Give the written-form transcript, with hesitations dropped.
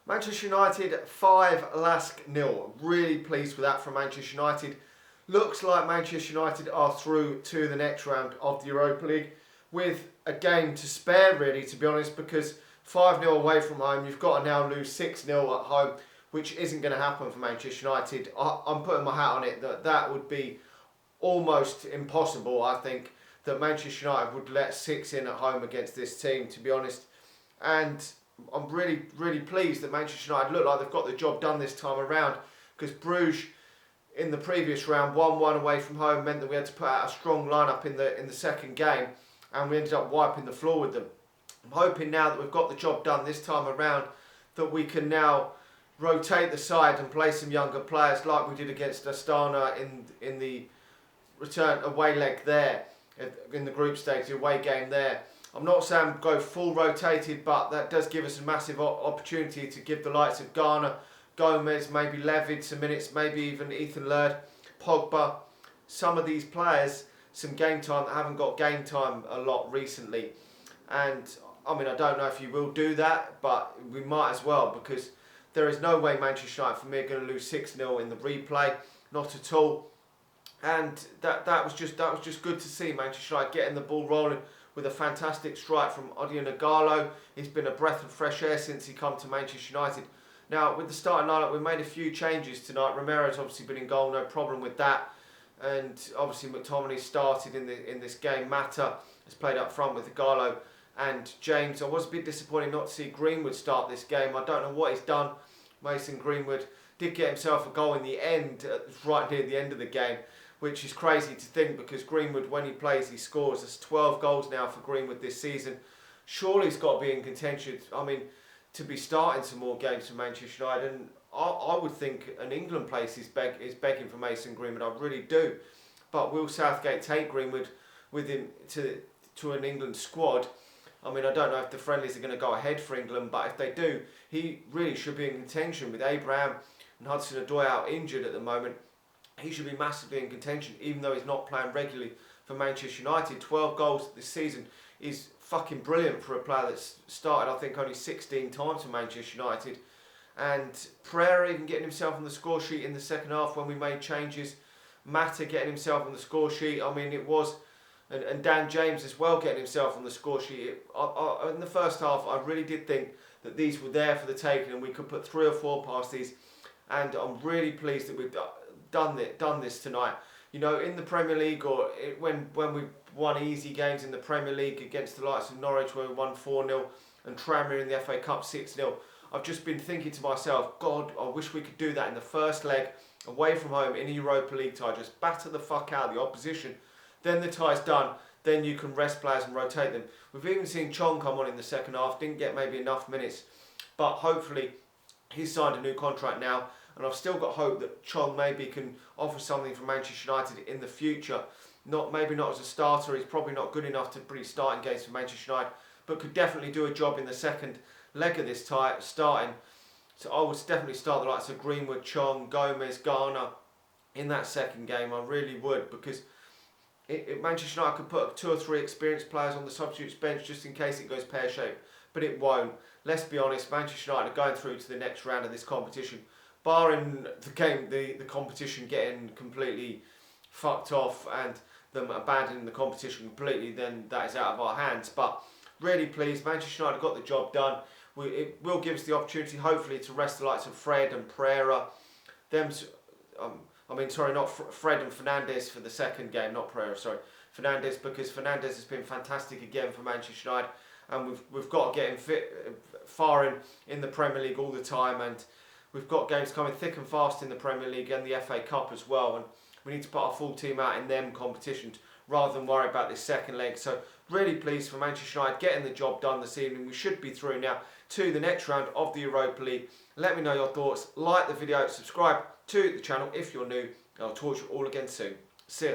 Manchester United 5, LASK 0. Really pleased with that from Manchester United. Looks like Manchester United are through to the next round of the Europa League with a game to spare, really, to be honest, because 5-0 away from home, you've got to now lose 6-0 at home, which isn't going to happen for Manchester United. I'm putting my hat on it that would be almost impossible, I think, that Manchester United would let 6 in at home against this team, to be honest. And I'm really pleased that Manchester United look like they've got the job done this time around, because Bruges in the previous round 1-1 away from home meant that we had to put out a strong lineup in the second game, and we ended up wiping the floor with them. I'm hoping now that we've got the job done this time around that we can now rotate the side and play some younger players like we did against Astana in the return away leg there in the group stage, the away game there. I'm not saying go full rotated, but that does give us a massive opportunity to give the likes of Ghana, Gomez, maybe Levid some minutes, maybe even Ethan Laird, Pogba, some of these players some game time that haven't got game time a lot recently. And I mean, I don't know if you will do that, but we might as well, because there is no way Manchester United for me are going to lose 6-0 in the replay, not at all. And that was just good to see Manchester United getting the ball rolling with a fantastic strike from Ighalo. He's been a breath of fresh air since he come to Manchester United. Now, with the starting lineup, we made a few changes tonight. Romero's obviously been in goal, no problem with that. And obviously McTominay started in this game. Mata has played up front with Ighalo and James. I was a bit disappointed not to see Greenwood start this game. I don't know what he's done. Mason Greenwood did get himself a goal in the end, right near the end of the game, which is crazy to think, because Greenwood, when he plays, he scores. There's 12 goals now for Greenwood this season. Surely he's got to be in contention, I mean, to be starting some more games for Manchester United. And I would think an England place is begging for Mason Greenwood. I really do. But will Southgate take Greenwood with him to an England squad? I mean, I don't know if the friendlies are going to go ahead for England, but if they do, he really should be in contention. With Abraham and Hudson-Odoi out injured at the moment, he should be massively in contention, even though he's not playing regularly for Manchester United. 12 goals this season is fucking brilliant for a player that's started, I think, only 16 times for Manchester United. And Pereira even getting himself on the score sheet in the second half when we made changes. Mata getting himself on the score sheet. I mean, it was... And Dan James as well getting himself on the score sheet. In the first half, I really did think that these were there for the taking and we could put 3 or 4 past these. And I'm really pleased that we've done this tonight. You know, in the Premier League, or when we won easy games in the Premier League against the likes of Norwich, where we won 4-0, and Tranmere in the FA Cup 6-0, I've just been thinking to myself, God, I wish we could do that in the first leg, away from home, in a Europa League tie. Just batter the fuck out of the opposition. Then the tie's done, then you can rest players and rotate them. We've even seen Chong come on in the second half, didn't get maybe enough minutes, but hopefully he's signed a new contract now, and I've still got hope that Chong maybe can offer something for Manchester United in the future. Maybe not as a starter, he's probably not good enough to be starting games for Manchester United, but could definitely do a job in the second leg of this tie, starting. So I would definitely start the likes of Greenwood, Chong, Gomez, Ghana in that second game. I really would, because Manchester United could put 2 or 3 experienced players on the substitutes bench just in case it goes pear-shaped, but it won't. Let's be honest, Manchester United are going through to the next round of this competition, barring the competition getting completely fucked off and them abandoning the competition completely. Then that is out of our hands. But really pleased, Manchester United got the job done. It will give us the opportunity, hopefully, to rest the likes of Fred and Pereira. Fred and Fernandes for the second game, not Pereira, sorry. Fernandes, because Fernandes has been fantastic again for Manchester United, and we've got to get him fit, far in the Premier League all the time, and we've got games coming thick and fast in the Premier League and the FA Cup as well, and we need to put our full team out in them competitions rather than worry about this second leg. So really pleased for Manchester United getting the job done this evening. We should be through now to the next round of the Europa League. Let me know your thoughts, like the video, subscribe to the channel if you're new, and I'll talk to you all again soon. See ya.